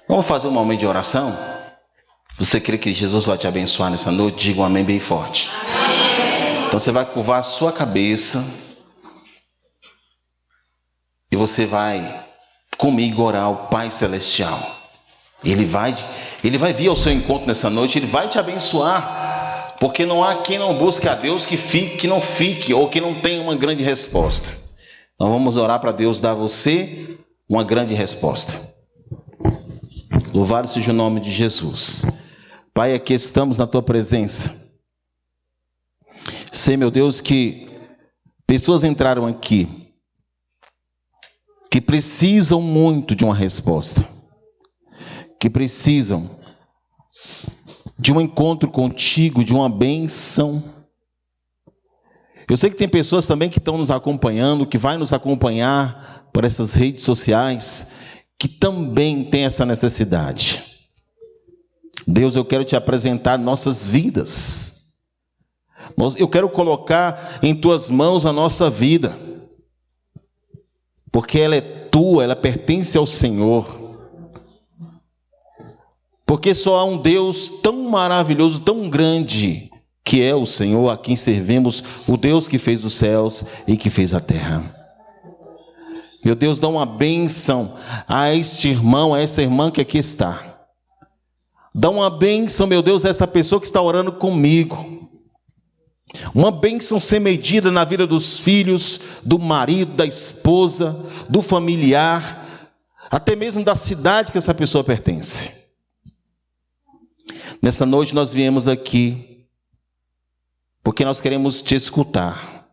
Vamos fazer um momento de oração? Você crê que Jesus vai te abençoar nessa noite? Diga um amém bem forte. Amém. Então você vai curvar a sua cabeça e você vai comigo orar ao Pai Celestial. Ele vai vir ao seu encontro nessa noite, Ele vai te abençoar, porque não há quem não busque a Deus que não fique, ou que não tenha uma grande resposta. Então vamos orar para Deus dar a você uma grande resposta. Louvado seja o nome de Jesus. Pai, aqui estamos na Tua presença. Sei, meu Deus, que pessoas entraram aqui que precisam muito de uma resposta, que precisam de um encontro contigo, de uma bênção. Eu sei que tem pessoas também que estão nos acompanhando, que vai nos acompanhar por essas redes sociais, que também tem essa necessidade. Deus, eu quero te apresentar nossas vidas. Eu quero colocar em tuas mãos a nossa vida, porque ela é tua, ela pertence ao Senhor. Porque só há um Deus tão maravilhoso, tão grande, que é o Senhor, a quem servimos, o Deus que fez os céus e que fez a terra. Meu Deus, dá uma bênção a este irmão, a essa irmã que aqui está. Dá uma bênção, meu Deus, a essa pessoa que está orando comigo. Uma bênção sem medida na vida dos filhos, do marido, da esposa, do familiar, até mesmo da cidade que essa pessoa pertence. Nessa noite nós viemos aqui porque nós queremos te escutar.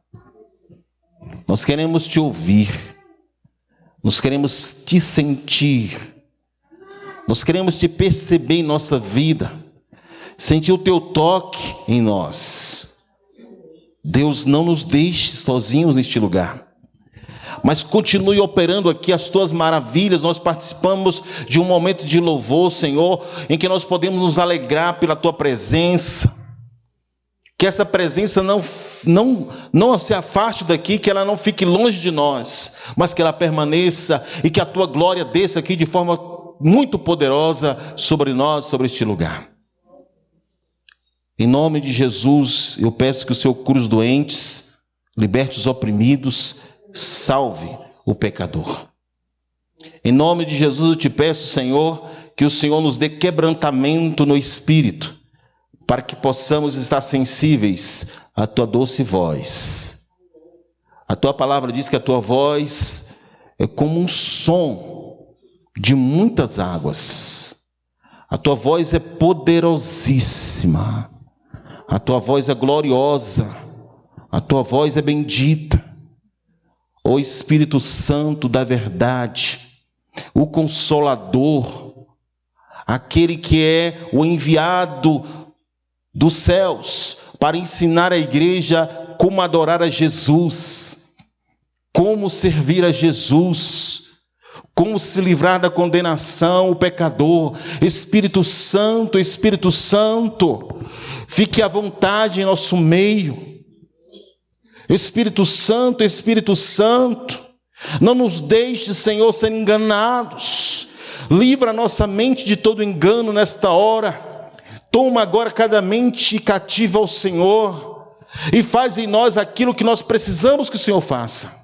Nós queremos te ouvir. Nós queremos te sentir, nós queremos te perceber em nossa vida, sentir o teu toque em nós. Deus, não nos deixe sozinhos neste lugar, mas continue operando aqui as tuas maravilhas. Nós participamos de um momento de louvor, Senhor, em que nós podemos nos alegrar pela tua presença. Que essa presença não se afaste daqui, que ela não fique longe de nós, mas que ela permaneça e que a tua glória desça aqui de forma muito poderosa sobre nós, sobre este lugar. Em nome de Jesus, eu peço que o Senhor cure os doentes, liberte os oprimidos, salve o pecador. Em nome de Jesus eu te peço, Senhor, que o Senhor nos dê quebrantamento no espírito, para que possamos estar sensíveis à tua doce voz. A tua palavra diz que a tua voz é como um som de muitas águas. A tua voz é poderosíssima. A tua voz é gloriosa. A tua voz é bendita. Ó Espírito Santo da verdade, o Consolador, aquele que é o enviado dos céus para ensinar a igreja como adorar a Jesus, como servir a Jesus, como se livrar da condenação, o pecador. Espírito Santo, fique à vontade em nosso meio. Espírito Santo, não nos deixe, Senhor, ser enganados. Livra a nossa mente de todo engano nesta hora. Toma agora cada mente cativa ao Senhor e faz em nós aquilo que nós precisamos que o Senhor faça.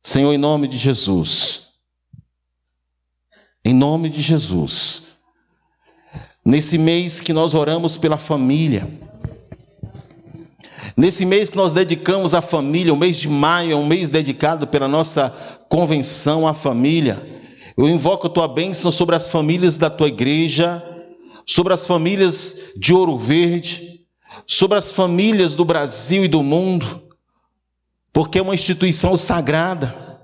Senhor, em nome de Jesus, nesse mês que nós oramos pela família, nesse mês que nós dedicamos à família, o mês de maio é um mês dedicado pela nossa convenção à família. Eu invoco a tua bênção sobre as famílias da tua igreja, sobre as famílias de Ouro Verde, sobre as famílias do Brasil e do mundo, porque é uma instituição sagrada.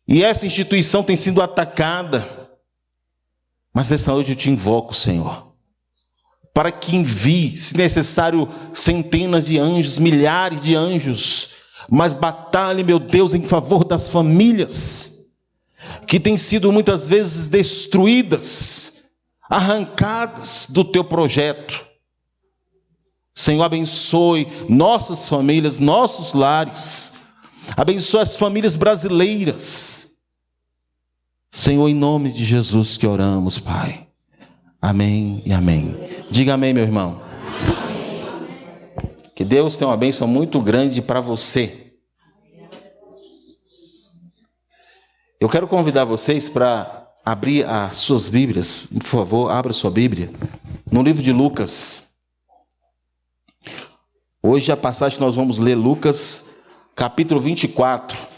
E essa instituição tem sido atacada. Mas nesta noite eu te invoco, Senhor, para que envie, se necessário, centenas de anjos, milhares de anjos, mas batalhe, meu Deus, em favor das famílias que têm sido muitas vezes destruídas arrancadas do teu projeto. Senhor, abençoe nossas famílias, nossos lares. Abençoe as famílias brasileiras. Senhor, em nome de Jesus que oramos, Pai. Amém e amém. Diga amém, meu irmão. Que Deus tenha uma bênção muito grande para você. Eu quero convidar vocês para abrir as suas Bíblias. Por favor, abra sua Bíblia. No livro de Lucas. Hoje a passagem que nós vamos ler, Lucas, capítulo 24.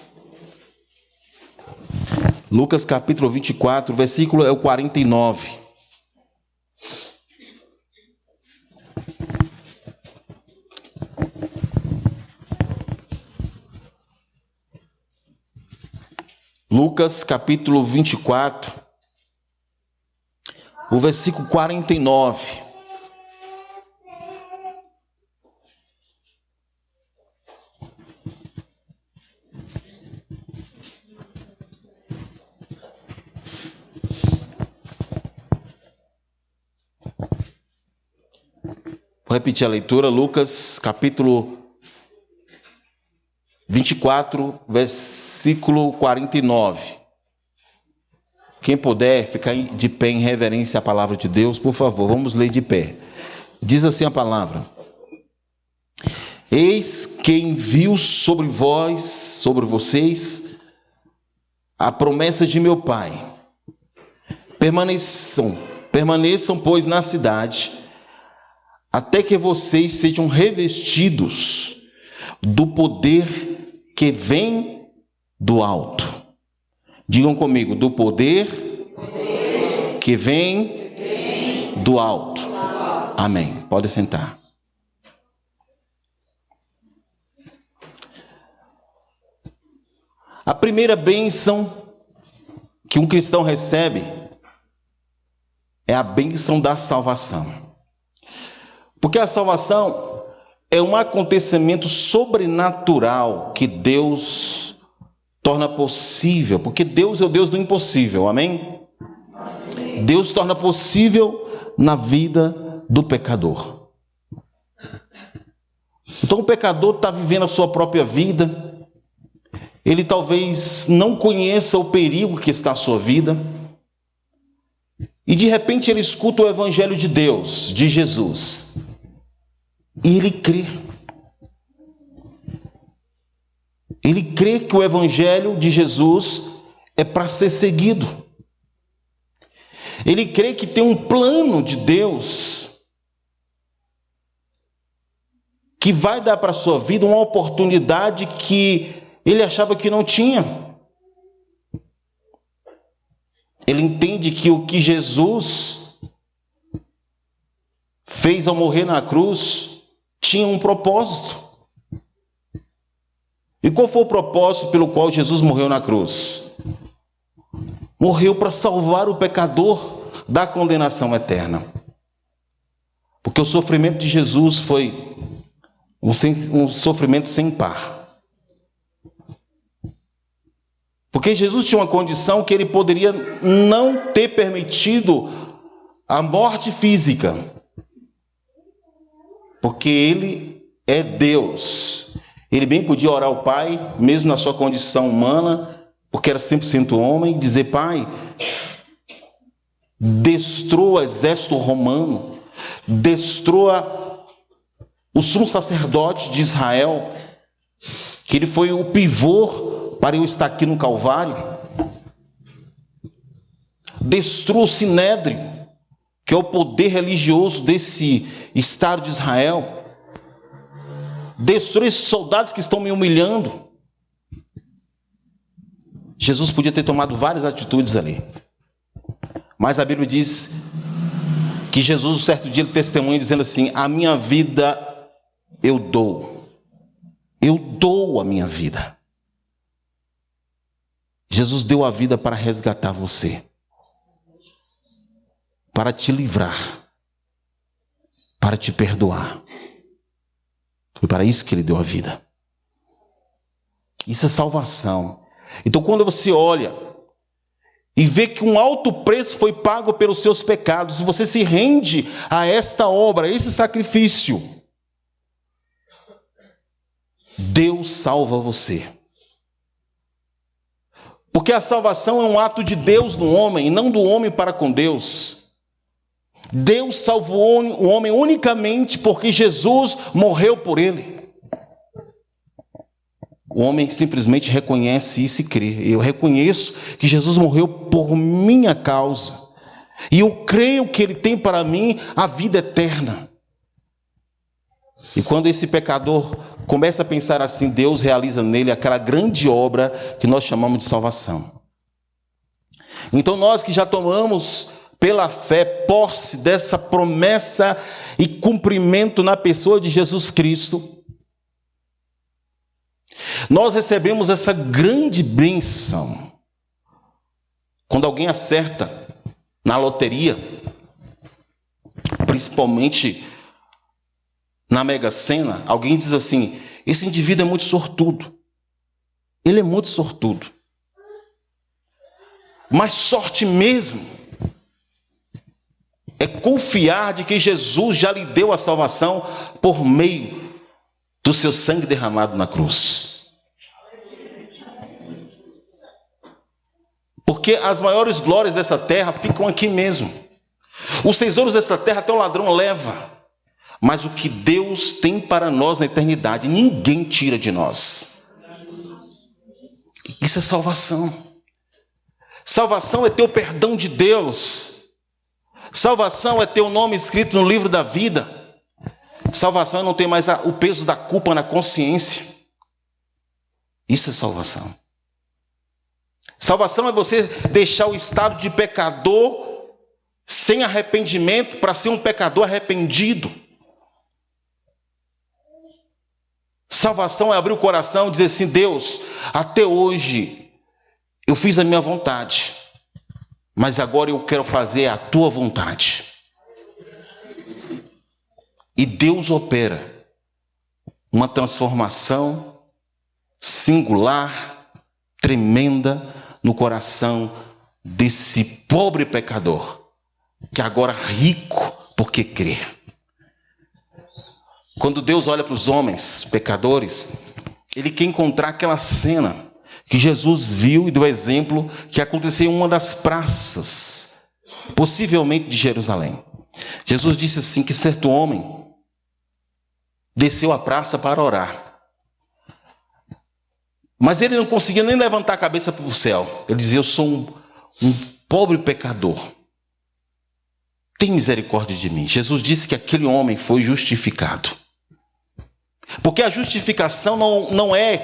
Lucas, capítulo 24, o versículo é o 49. Lucas, capítulo 24, o versículo 49. Vou repetir a leitura, Lucas, capítulo 24, versículo 49. Quem puder ficar de pé em reverência à palavra de Deus, por favor, vamos ler de pé. Diz assim a palavra: Eis que envio sobre vós, sobre vocês, a promessa de meu Pai. Permaneçam, pois, na cidade, até que vocês sejam revestidos do poder que vem do alto. Digam comigo, do poder que vem do alto. Amém. Pode sentar. A primeira bênção que um cristão recebe é a bênção da salvação. Porque a salvação é um acontecimento sobrenatural que Deus torna possível. Porque Deus é o Deus do impossível, amém? Deus torna possível na vida do pecador. Então o pecador está vivendo a sua própria vida. Ele talvez não conheça o perigo que está à sua vida. E de repente ele escuta o evangelho de Deus, de Jesus. E ele crê. Ele crê que o evangelho de Jesus é para ser seguido. Ele crê que tem um plano de Deus que vai dar para a sua vida uma oportunidade que ele achava que não tinha. Ele entende que o que Jesus fez ao morrer na cruz tinha um propósito. E qual foi o propósito pelo qual Jesus morreu na cruz? Morreu para salvar o pecador da condenação eterna. Porque o sofrimento de Jesus foi um sofrimento sem par. Porque Jesus tinha uma condição que ele poderia não ter permitido a morte física. Porque ele é Deus. Ele bem podia orar ao Pai, mesmo na sua condição humana, porque era 100% homem, e dizer: Pai, destrua o exército romano, destrua o sumo sacerdote de Israel, que ele foi o pivô para eu estar aqui no Calvário. Destrua o Sinédrio, que é o poder religioso desse Estado de Israel. Destrua esses soldados que estão me humilhando. Jesus podia ter tomado várias atitudes ali. Mas a Bíblia diz que Jesus, um certo dia, ele testemunha dizendo assim: a minha vida eu dou. Eu dou a minha vida. Jesus deu a vida para resgatar você. Para te livrar, para te perdoar. Foi para isso que ele deu a vida. Isso é salvação. Então, quando você olha e vê que um alto preço foi pago pelos seus pecados, e você se rende a esta obra, a esse sacrifício, Deus salva você. Porque a salvação é um ato de Deus no homem, e não do homem para com Deus. Deus salvou o homem unicamente porque Jesus morreu por ele. O homem simplesmente reconhece isso e crê. Eu reconheço que Jesus morreu por minha causa. E eu creio que Ele tem para mim a vida eterna. E quando esse pecador começa a pensar assim, Deus realiza nele aquela grande obra que nós chamamos de salvação. Então nós que já tomamos pela fé posse dessa promessa e cumprimento na pessoa de Jesus Cristo, nós recebemos essa grande bênção. Quando alguém acerta na loteria, principalmente na Mega Sena, alguém diz assim: esse indivíduo é muito sortudo. Ele é muito sortudo. Mas sorte mesmo é confiar de que Jesus já lhe deu a salvação por meio do seu sangue derramado na cruz. Porque as maiores glórias dessa terra ficam aqui mesmo. Os tesouros dessa terra até o ladrão leva. Mas o que Deus tem para nós na eternidade, ninguém tira de nós. Isso é salvação. Salvação é ter o perdão de Deus. Salvação é ter o nome escrito no livro da vida. Salvação é não ter mais o peso da culpa na consciência. Isso é salvação. Salvação é você deixar o estado de pecador sem arrependimento para ser um pecador arrependido. Salvação é abrir o coração e dizer assim: Deus, até hoje eu fiz a minha vontade, mas agora eu quero fazer a tua vontade. E Deus opera uma transformação singular, tremenda, no coração desse pobre pecador, que agora é rico porque crê. Quando Deus olha para os homens pecadores, Ele quer encontrar aquela cena que Jesus viu e deu exemplo que aconteceu em uma das praças, possivelmente de Jerusalém. Jesus disse assim que certo homem desceu à praça para orar. Mas ele não conseguia nem levantar a cabeça para o céu. Ele dizia: eu sou um pobre pecador. Tem misericórdia de mim. Jesus disse que aquele homem foi justificado. Porque a justificação não é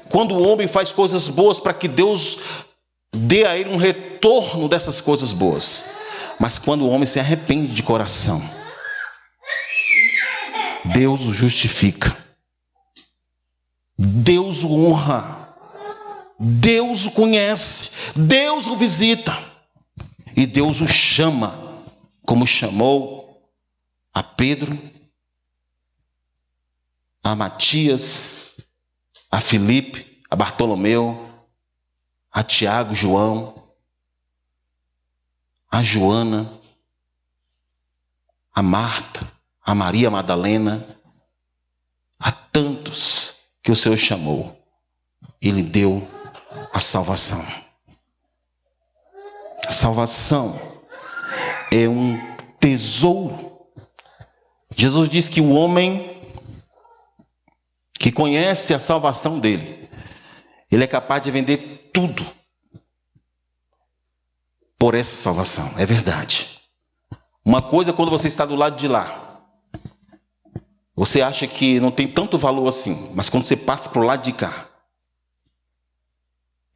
quando o homem faz coisas boas para que Deus dê a ele um retorno dessas coisas boas. Mas quando o homem se arrepende de coração, Deus o justifica. Deus o honra. Deus o conhece. Deus o visita. E Deus o chama, como chamou a Pedro, a Matias, a Filipe, a Bartolomeu, a Tiago, João, a Joana, a Marta, a Maria Madalena, a tantos que o Senhor chamou. Ele deu a salvação. A salvação é um tesouro. Jesus diz que o homem que conhece a salvação dele, ele é capaz de vender tudo por essa salvação. É verdade. Uma coisa é quando você está do lado de lá, você acha que não tem tanto valor assim, mas quando você passa para o lado de cá,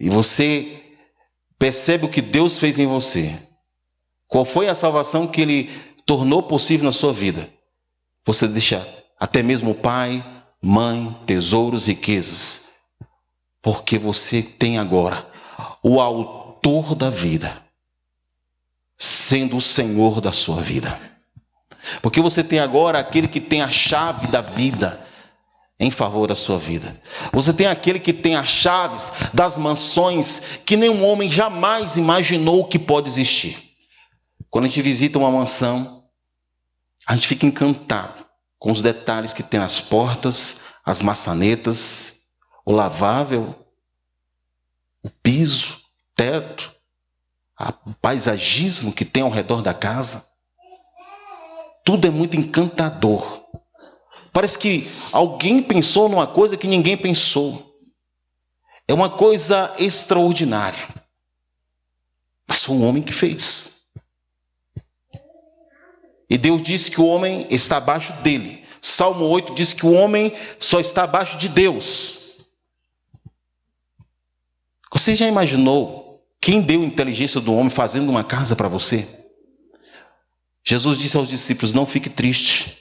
e você percebe o que Deus fez em você, qual foi a salvação que Ele tornou possível na sua vida, você deixa até mesmo o pai, mãe, tesouros, riquezas, porque você tem agora o autor da vida, sendo o Senhor da sua vida. Porque você tem agora aquele que tem a chave da vida, em favor da sua vida. Você tem aquele que tem as chaves das mansões que nenhum homem jamais imaginou que pode existir. Quando a gente visita uma mansão, a gente fica encantado com os detalhes que tem nas portas, as maçanetas, o lavável, o piso, o teto, o paisagismo que tem ao redor da casa. Tudo é muito encantador. Parece que alguém pensou numa coisa que ninguém pensou. É uma coisa extraordinária. Mas foi um homem que fez. E Deus disse que o homem está abaixo dele. Salmo 8 diz que o homem só está abaixo de Deus. Você já imaginou quem deu a inteligência do homem fazendo uma casa para você? Jesus disse aos discípulos: não fique triste.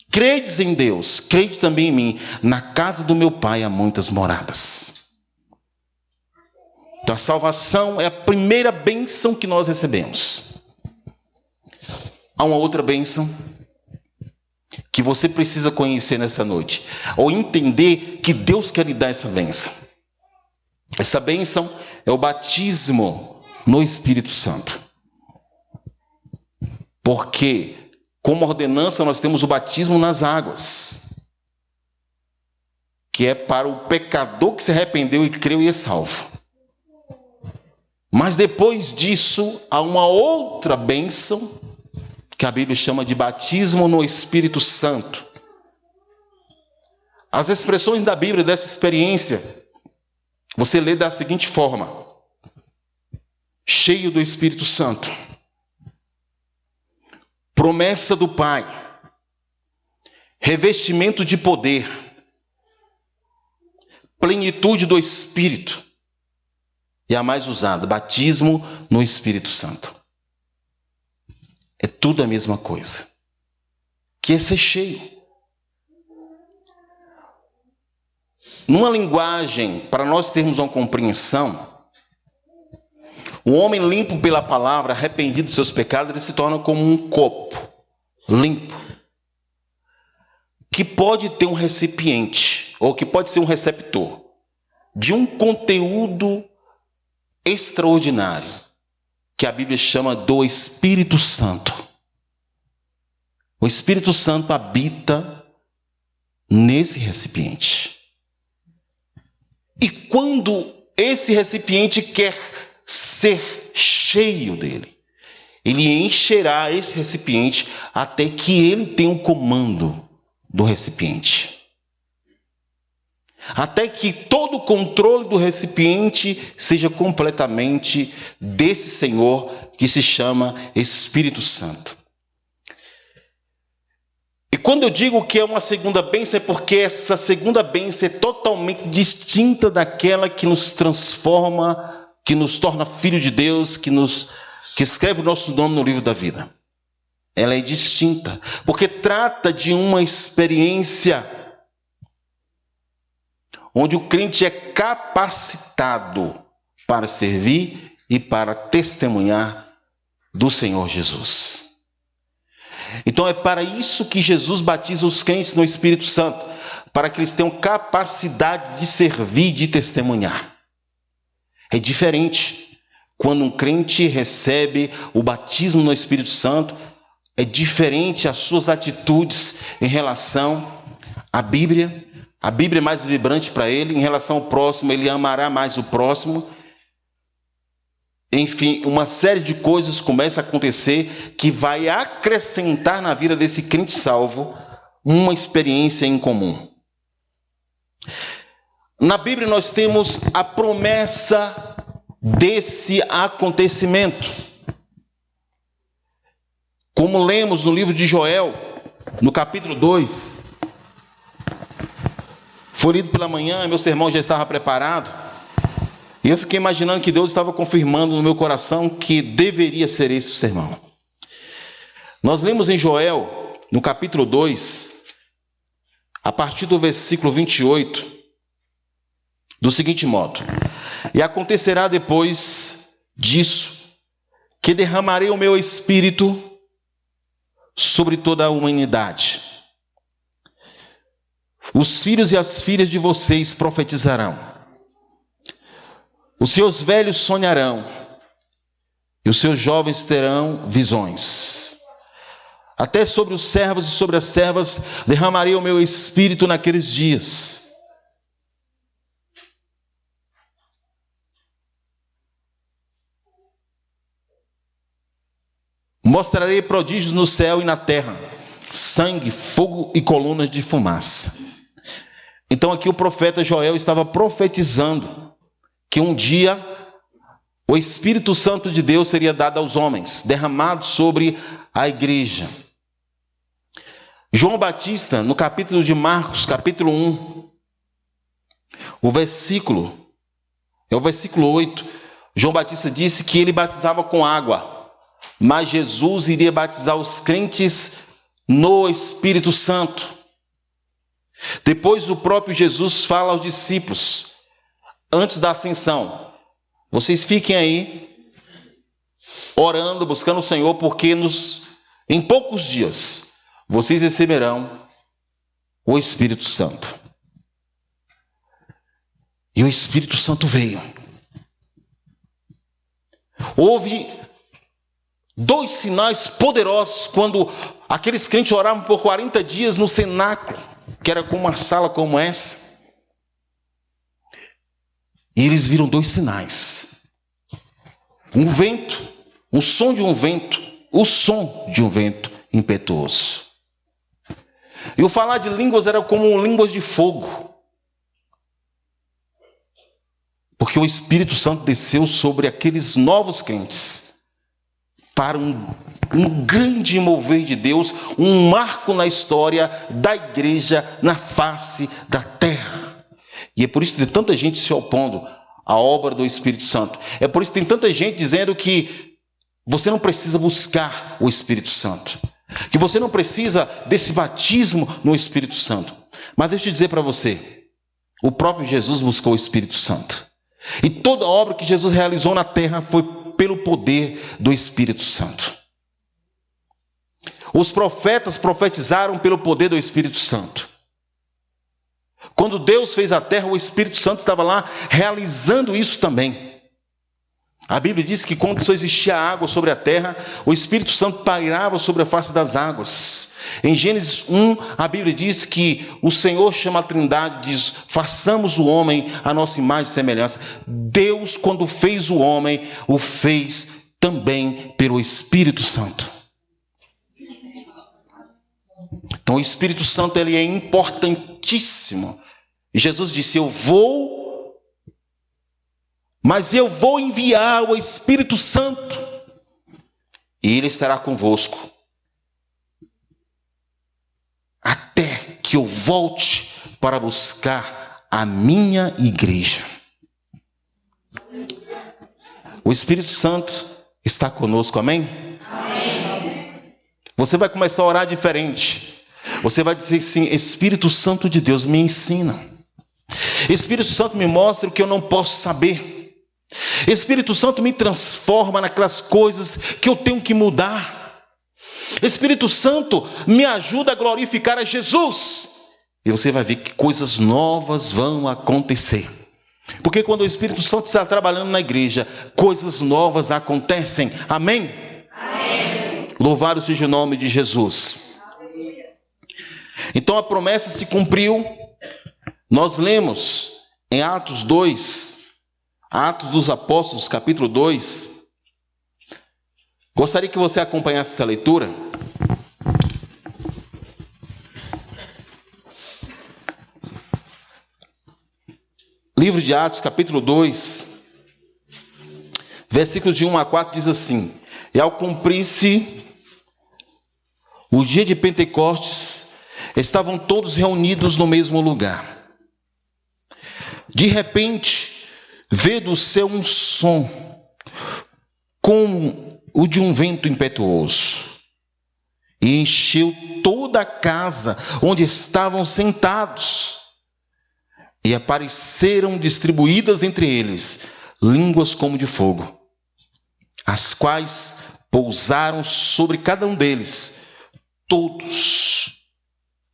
Credes em Deus, crede também em mim. Na casa do meu Pai há muitas moradas. Então a salvação é a primeira bênção que nós recebemos. Há uma outra bênção que você precisa conhecer nessa noite, ou entender que Deus quer lhe dar essa bênção. Essa bênção é o batismo no Espírito Santo. Porque, como ordenança, nós temos o batismo nas águas, que é para o pecador que se arrependeu e creu e é salvo. Mas depois disso, há uma outra bênção, que a Bíblia chama de batismo no Espírito Santo. As expressões da Bíblia dessa experiência, você lê da seguinte forma: cheio do Espírito Santo, promessa do Pai, revestimento de poder, plenitude do Espírito, e a mais usada, batismo no Espírito Santo. É tudo a mesma coisa, que é ser cheio. Numa linguagem, para nós termos uma compreensão, o homem limpo pela palavra, arrependido dos seus pecados, ele se torna como um copo limpo, que pode ter um recipiente, ou que pode ser um receptor, de um conteúdo extraordinário, que a Bíblia chama do Espírito Santo. O Espírito Santo habita nesse recipiente. E quando esse recipiente quer ser cheio dele, ele encherá esse recipiente até que ele tenha o comando do recipiente. Até que todo o controle do recipiente seja completamente desse Senhor que se chama Espírito Santo. E quando eu digo que é uma segunda bênção, é porque essa segunda bênção é totalmente distinta daquela que nos transforma, que nos torna filho de Deus, que escreve o nosso nome no livro da vida. Ela é distinta, porque trata de uma experiência onde o crente é capacitado para servir e para testemunhar do Senhor Jesus. Então é para isso que Jesus batiza os crentes no Espírito Santo, para que eles tenham capacidade de servir e de testemunhar. É diferente. Quando um crente recebe o batismo no Espírito Santo, é diferente as suas atitudes em relação à Bíblia. A Bíblia é mais vibrante para ele. Em relação ao próximo, ele amará mais o próximo. Enfim, uma série de coisas começa a acontecer que vai acrescentar na vida desse crente salvo uma experiência em comum. Na Bíblia nós temos a promessa desse acontecimento. Como lemos no livro de Joel, no capítulo 2, foi lido pela manhã, meu sermão já estava preparado, e eu fiquei imaginando que Deus estava confirmando no meu coração que deveria ser esse o sermão. Nós lemos em Joel, no capítulo 2, a partir do versículo 28, do seguinte modo: e acontecerá depois disso, que derramarei o meu espírito sobre toda a humanidade. Os filhos e as filhas de vocês profetizarão. Os seus velhos sonharão. E os seus jovens terão visões. Até sobre os servos e sobre as servas derramarei o meu espírito naqueles dias. Mostrarei prodígios no céu e na terra, sangue, fogo e colunas de fumaça. Então aqui o profeta Joel estava profetizando que um dia o Espírito Santo de Deus seria dado aos homens, derramado sobre a igreja. João Batista, no capítulo de Marcos, capítulo 1, o versículo 8, João Batista disse que ele batizava com água, mas Jesus iria batizar os crentes no Espírito Santo. Depois o próprio Jesus fala aos discípulos, antes da ascensão: vocês fiquem aí, orando, buscando o Senhor, porque em poucos dias vocês receberão o Espírito Santo. E o Espírito Santo veio. Houve 2 sinais poderosos quando aqueles crentes oravam por 40 dias no cenáculo, que era como uma sala como essa. E eles viram 2 sinais. Um vento, o som de um vento impetuoso. E o falar de línguas era como línguas de fogo. Porque o Espírito Santo desceu sobre aqueles novos crentes para um grande mover de Deus, um marco na história da igreja na face da terra. E é por isso que tem tanta gente se opondo à obra do Espírito Santo. É por isso que tem tanta gente dizendo que você não precisa buscar o Espírito Santo, que você não precisa desse batismo no Espírito Santo. Mas deixa eu dizer para você, o próprio Jesus buscou o Espírito Santo. E toda a obra que Jesus realizou na terra foi pelo poder do Espírito Santo. Os profetas profetizaram pelo poder do Espírito Santo. Quando Deus fez a terra, o Espírito Santo estava lá realizando isso também. A Bíblia diz que quando só existia água sobre a terra, o Espírito Santo pairava sobre a face das águas. Em Gênesis 1, a Bíblia diz que o Senhor chama a Trindade e diz: façamos o homem à nossa imagem e semelhança. Deus, quando fez o homem, o fez também pelo Espírito Santo. Então o Espírito Santo ele é importantíssimo. E Jesus disse: mas eu vou enviar o Espírito Santo, e ele estará convosco, até que eu volte para buscar a minha igreja. O Espírito Santo está conosco, amém? Amém. Você vai começar a orar diferente. Você vai dizer assim: Espírito Santo de Deus, me ensina. Espírito Santo, me mostra o que eu não posso saber. Espírito Santo, me transforma naquelas coisas que eu tenho que mudar. Espírito Santo, me ajuda a glorificar a Jesus. E você vai ver que coisas novas vão acontecer. Porque quando o Espírito Santo está trabalhando na igreja, coisas novas acontecem. Amém? Amém. Louvado seja o nome de Jesus. Então a promessa se cumpriu. Nós lemos em Atos 2, Atos dos Apóstolos, capítulo 2. Gostaria que você acompanhasse essa leitura. Livro de Atos, capítulo 2, versículos de 1 a 4, diz assim: e ao cumprir-se o dia de Pentecostes, estavam todos reunidos no mesmo lugar. De repente, veio do céu um som, como o de um vento impetuoso, e encheu toda a casa onde estavam sentados. E apareceram distribuídas entre eles línguas como de fogo, as quais pousaram sobre cada um deles. Todos,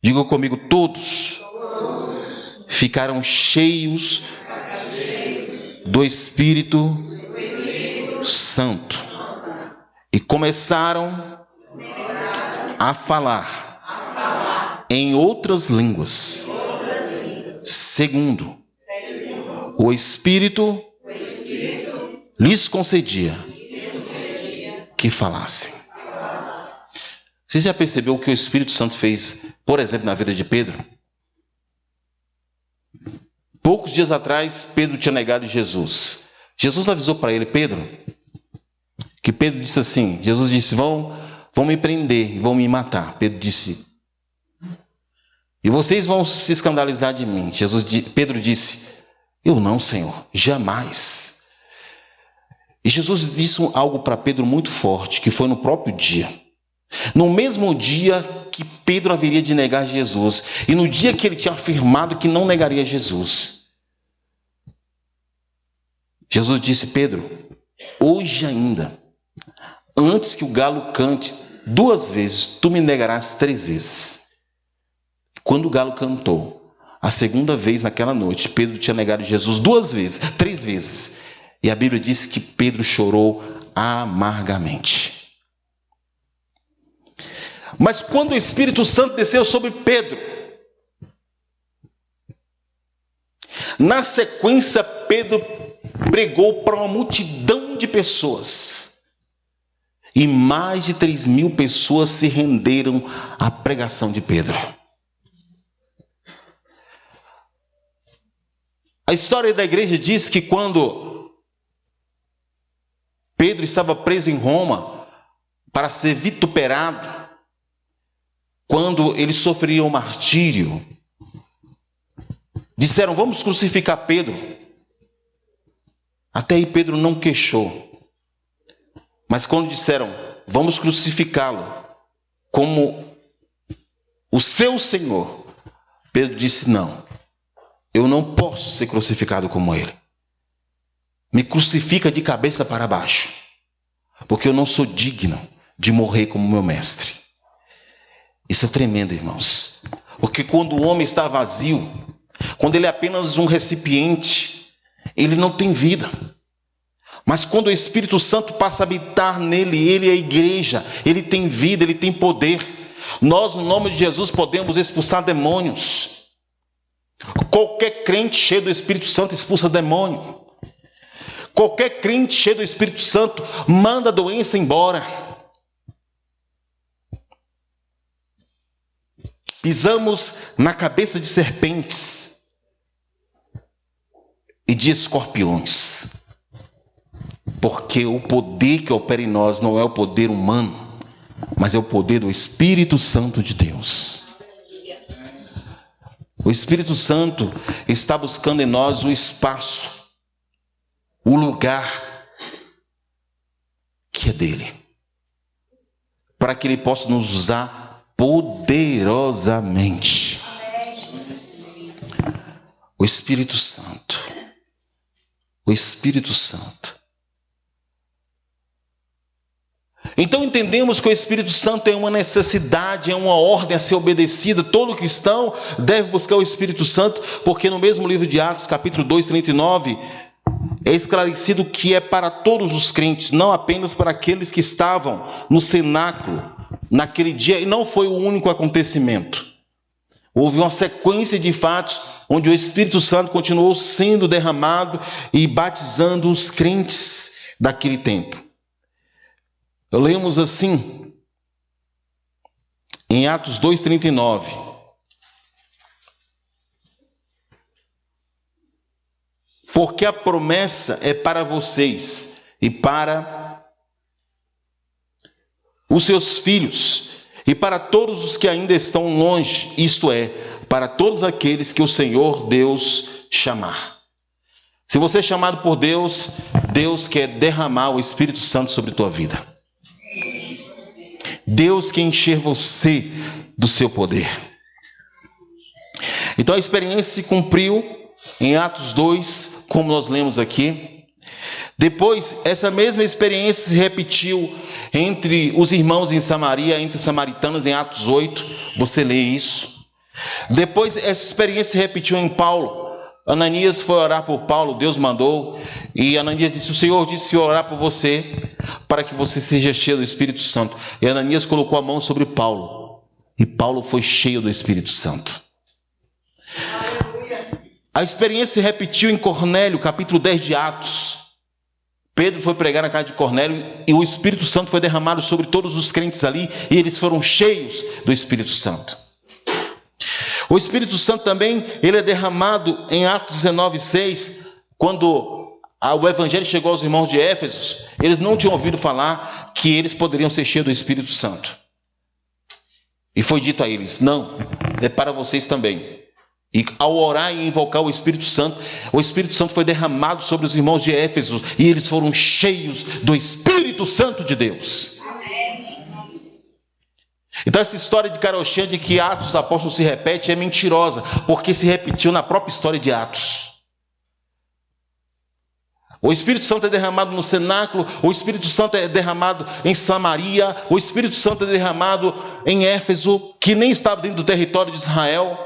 diga comigo, todos ficaram cheios do Espírito Santo e começaram a falar em outras línguas, segundo o Espírito lhes concedia que falassem. Você já percebeu o que o Espírito Santo fez, por exemplo, na vida de Pedro? Poucos dias atrás, Pedro tinha negado Jesus. Jesus avisou para ele, Pedro, que Pedro disse assim, Jesus disse, vão me prender, vão me matar. Pedro disse, e vocês vão se escandalizar de mim. Pedro disse, eu não, Senhor, jamais. E Jesus disse algo para Pedro muito forte, que foi no próprio dia. No mesmo dia que Pedro haveria de negar Jesus, e no dia que ele tinha afirmado que não negaria Jesus, Jesus disse, Pedro, hoje ainda, antes que o galo cante 2 vezes, tu me negarás 3 vezes. Quando o galo cantou, a segunda vez naquela noite, Pedro tinha negado Jesus 3 vezes. E a Bíblia diz que Pedro chorou amargamente. Mas quando o Espírito Santo desceu sobre Pedro, na sequência, Pedro pregou para uma multidão de pessoas. E mais de 3.000 pessoas se renderam à pregação de Pedro. A história da igreja diz que quando Pedro estava preso em Roma para ser vituperado, quando ele sofria o martírio, disseram, vamos crucificar Pedro. Até aí Pedro não queixou. Mas quando disseram, vamos crucificá-lo como o seu Senhor, Pedro disse, não, eu não posso ser crucificado como ele. Me crucifica de cabeça para baixo, porque eu não sou digno de morrer como meu mestre. Isso é tremendo, irmãos. Porque quando o homem está vazio, quando ele é apenas um recipiente, ele não tem vida. Mas quando o Espírito Santo passa a habitar nele, ele é a igreja, ele tem vida, ele tem poder. Nós, no nome de Jesus, podemos expulsar demônios. Qualquer crente cheio do Espírito Santo expulsa demônio. Qualquer crente cheio do Espírito Santo manda a doença embora. Pisamos na cabeça de serpentes e de escorpiões. Porque o poder que opera em nós não é o poder humano, mas é o poder do Espírito Santo de Deus. O Espírito Santo está buscando em nós o espaço, o lugar que é dele, para que ele possa nos usar poderosamente. O Espírito Santo. O Espírito Santo. Então entendemos que o Espírito Santo é uma necessidade, é uma ordem a ser obedecida. Todo cristão deve buscar o Espírito Santo, porque no mesmo livro de Atos, capítulo 2, 39, é esclarecido que é para todos os crentes, não apenas para aqueles que estavam no cenáculo naquele dia, e não foi o único acontecimento. Houve uma sequência de fatos onde o Espírito Santo continuou sendo derramado e batizando os crentes daquele tempo. Lemos assim, em Atos 2:39. Porque a promessa é para vocês e para os seus filhos e para todos os que ainda estão longe, isto é, para todos aqueles que o Senhor Deus chamar. Se você é chamado por Deus, Deus quer derramar o Espírito Santo sobre a tua vida. Deus quer encher você do seu poder. Então a experiência se cumpriu em Atos 2, como nós lemos aqui. Depois, essa mesma experiência se repetiu entre os irmãos em Samaria, entre os samaritanos, em Atos 8. Você lê isso. Depois essa experiência se repetiu em Paulo. Ananias foi orar por Paulo, Deus mandou, e Ananias disse: o Senhor disse que orar por você, para que você seja cheio do Espírito Santo. E Ananias colocou a mão sobre Paulo, e Paulo foi cheio do Espírito Santo. A experiência se repetiu em Cornélio, capítulo 10 de Atos. Pedro foi pregar na casa de Cornélio, e o Espírito Santo foi derramado sobre todos os crentes ali, e eles foram cheios do Espírito Santo. O Espírito Santo também, ele é derramado em Atos 19:6, quando o Evangelho chegou aos irmãos de Éfeso, eles não tinham ouvido falar que eles poderiam ser cheios do Espírito Santo. E foi dito a eles: não, é para vocês também. E ao orar e invocar o Espírito Santo foi derramado sobre os irmãos de Éfeso, e eles foram cheios do Espírito Santo de Deus. Então essa história de carochinha de que Atos dos Apóstolos se repete é mentirosa, porque se repetiu na própria história de Atos. O Espírito Santo é derramado no cenáculo, o Espírito Santo é derramado em Samaria, o Espírito Santo é derramado em Éfeso, que nem estava dentro do território de Israel.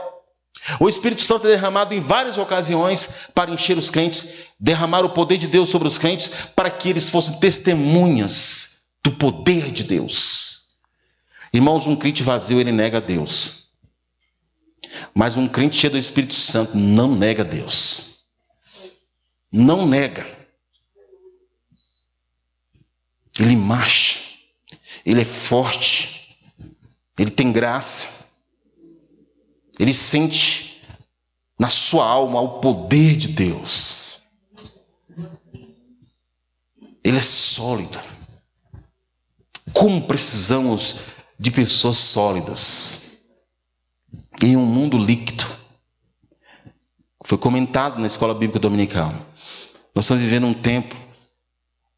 O Espírito Santo é derramado em várias ocasiões para encher os crentes, derramar o poder de Deus sobre os crentes, para que eles fossem testemunhas do poder de Deus. Irmãos, um crente vazio, ele nega a Deus. Mas um crente cheio do Espírito Santo não nega a Deus. Não nega. Ele marcha. Ele é forte. Ele tem graça. Ele sente na sua alma o poder de Deus. Ele é sólido. Como precisamos de pessoas sólidas em um mundo líquido. Foi comentado na escola bíblica dominical. Nós estamos vivendo um tempo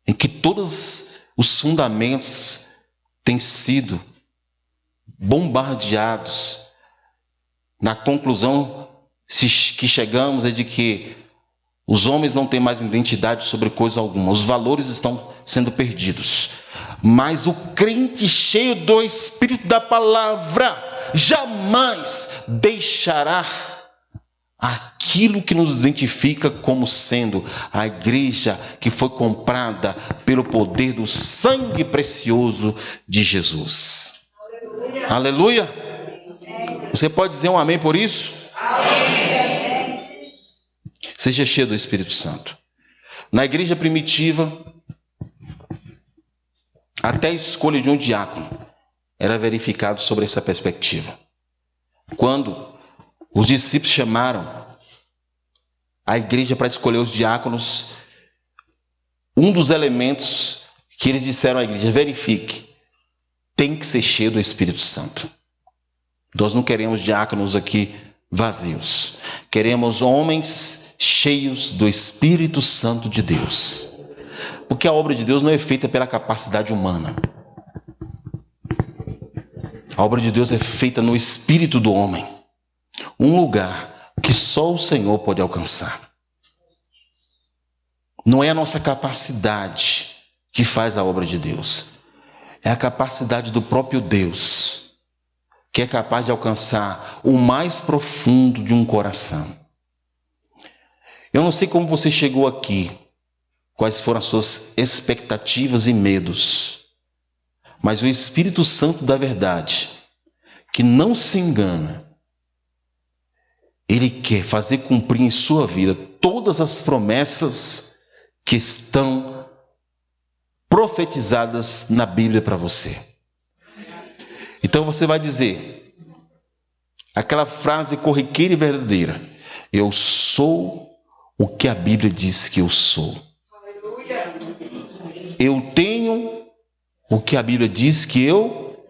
em que todos os fundamentos têm sido bombardeados. Na conclusão que chegamos é de que os homens não têm mais identidade sobre coisa alguma. Os valores estão sendo perdidos. Mas o crente cheio do Espírito da Palavra jamais deixará aquilo que nos identifica como sendo a igreja que foi comprada pelo poder do sangue precioso de Jesus. Aleluia! Aleluia. Você pode dizer um amém por isso? Amém. Seja cheio do Espírito Santo. Na igreja primitiva, até a escolha de um diácono era verificado sobre essa perspectiva. Quando os discípulos chamaram a igreja para escolher os diáconos, um dos elementos que eles disseram à igreja: verifique, tem que ser cheio do Espírito Santo. Nós não queremos diáconos aqui vazios. Queremos homens cheios do Espírito Santo de Deus. Porque a obra de Deus não é feita pela capacidade humana. A obra de Deus é feita no espírito do homem. Um lugar que só o Senhor pode alcançar. Não é a nossa capacidade que faz a obra de Deus. É a capacidade do próprio Deus, que é capaz de alcançar o mais profundo de um coração. Eu não sei como você chegou aqui, quais foram as suas expectativas e medos, mas o Espírito Santo da verdade, que não se engana, ele quer fazer cumprir em sua vida todas as promessas que estão profetizadas na Bíblia para você. Então você vai dizer aquela frase corriqueira e verdadeira: eu sou o que a Bíblia diz que eu sou. Aleluia. Eu tenho o que a Bíblia diz que eu...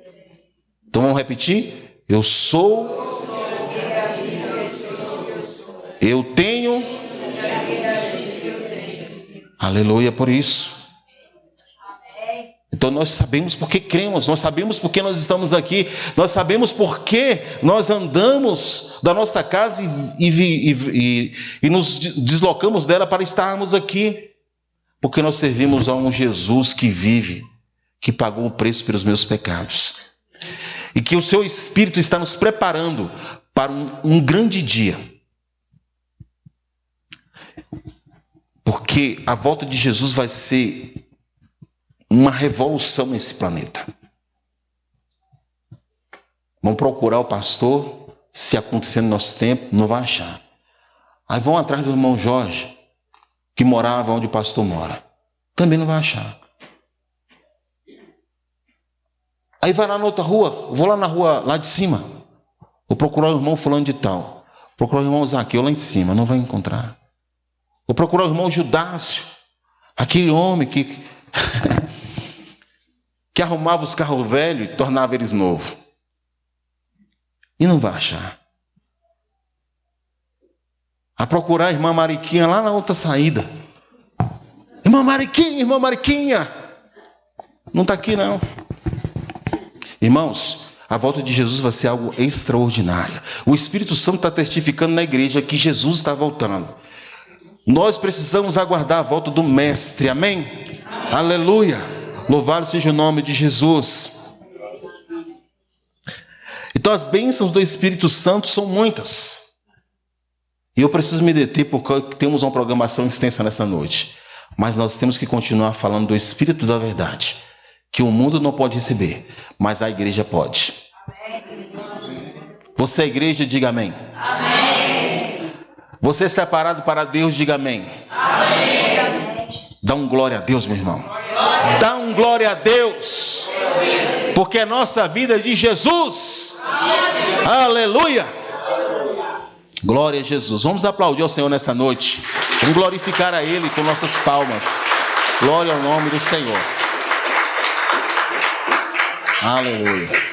Então vamos repetir? Eu sou... Eu tenho... Aleluia por isso. Então nós sabemos porque cremos, nós sabemos porque nós estamos aqui, nós sabemos porque nós andamos da nossa casa e nos deslocamos dela para estarmos aqui. Porque nós servimos a um Jesus que vive, que pagou o preço pelos meus pecados. E que o seu Espírito está nos preparando para um grande dia. Porque a volta de Jesus vai ser uma revolução nesse planeta. Vão procurar o pastor, se acontecer no nosso tempo, não vai achar. Aí vão atrás do irmão Jorge, que morava onde o pastor mora. Também não vai achar. Aí vai lá na outra rua, vou lá na rua lá de cima, vou procurar o irmão fulano de tal, procurar o irmão Zaqueu lá em cima, não vai encontrar. Vou procurar o irmão Judácio, aquele homem que que arrumava os carros velhos e tornava eles novos. E não vai achar. A procurar a irmã Mariquinha lá na outra saída. Irmã Mariquinha. Não está aqui não. Irmãos, a volta de Jesus vai ser algo extraordinário. O Espírito Santo está testificando na igreja que Jesus está voltando. Nós precisamos aguardar a volta do Mestre, amém? Aleluia! Louvado seja o nome de Jesus. Então as bênçãos do Espírito Santo são muitas. E eu preciso me deter porque temos uma programação extensa nessa noite. Mas nós temos que continuar falando do Espírito da verdade, que o mundo não pode receber, mas a igreja pode. Você é igreja, diga amém. Amém. Você é separado para Deus, diga amém. Amém. Dá um glória a Deus, meu irmão. Dá um glória a Deus. Porque a nossa vida é de Jesus. Aleluia. Glória a Jesus. Vamos aplaudir ao Senhor nessa noite. Vamos glorificar a Ele com nossas palmas. Glória ao nome do Senhor. Aleluia.